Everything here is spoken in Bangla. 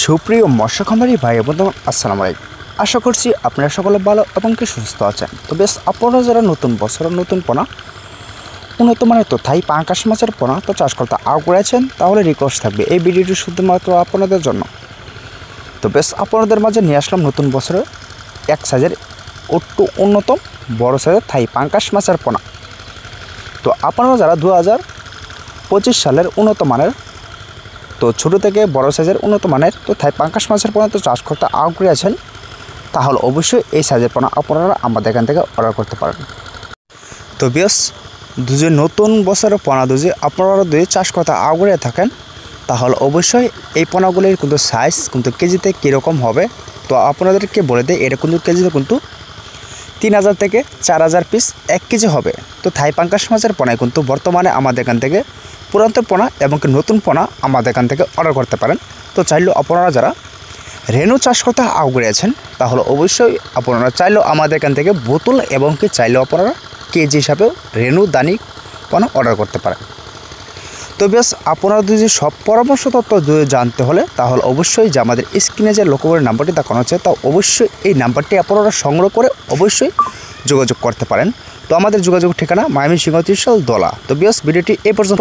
সুপ্রিয় মৎস্য খামারি ভাই বন্ধুগণ, আসসালামু আলাইকুম। আশা করছি আপনারা সকলে ভালো এবং কি সুস্থ আছেন। তো বেশ, আপনারা যারা নতুন বছরের নতুন পোনা উন্নত মানের তো থাই পাঙ্কাশ মাছের পোনা তো চাষ করতে আগ্রহী তাহলে রিকোয়েস্ট থাকবে এই ভিডিওটি শুধুমাত্র আপনাদের জন্য। তো বেশ, আপনাদের মাঝে নিয়ে আসলাম নতুন বছরের এক সাইজের একটু উন্নত বড় সাইজের থাই পাঙ্কাশ মাছের পোনা। তো আপনারা যারা 2025 সালের উন্নত মানের তো ছোটো থেকে বড় সাইজের উন্নত মানের তো থাই পাঙ্কাশ মাছের পোনা তো চাষ করতে আগ্রহী আছেন, তাহলে অবশ্যই এই সাইজের পোনা আপনারা আমাদের এখান থেকে অর্ডার করতে পারেন। তো বেশ, দুজে নতুন বছরের পোনা দুজে আপনারা যদি চাষ করতে আগ্রহী থাকেন তাহলে অবশ্যই এই পোনাগুলির কিন্তু সাইজ কিন্তু কেজিতে কীরকম হবে তো আপনাদেরকে বলে দেয়। এটা কিন্তু কেজিতে কিন্তু 3000 থেকে 4000 পিস 1 কেজি হবে। তো থাই পাঙ্কাশ মাছের পোনায় কিন্তু বর্তমানে আমাদের এখান থেকে পুরাতন পোনা এবং নতুন পোনা আমাদের এখান থেকে অর্ডার করতে পারেন। তো চাইলেও আপনারা যারা রেনু চাষ করতে আগ্রহী আছেন তাহলে অবশ্যই আপনারা চাইলেও আমাদের এখান থেকে বোতল এবং চাইলেও আপনারা কেজি হিসাবেও রেনু দানি পোনা অর্ডার করতে পারেন। তো বেশ, আপনারা যদি সব পরামর্শ তথ্য যদি জানতে হলে তাহলে অবশ্যই যে আমাদের স্ক্রিনে যে লোকের নাম্বারটি দেখানো হচ্ছে তা অবশ্যই এই নাম্বারটি আপনারা সংগ্রহ করে অবশ্যই যোগাযোগ করতে পারেন। তো আমাদের যোগাযোগ ঠিকানা ময়মনসিংহ ত্রিশাল দোলা। তো বেশ, ভিডিওটি এই পর্যন্ত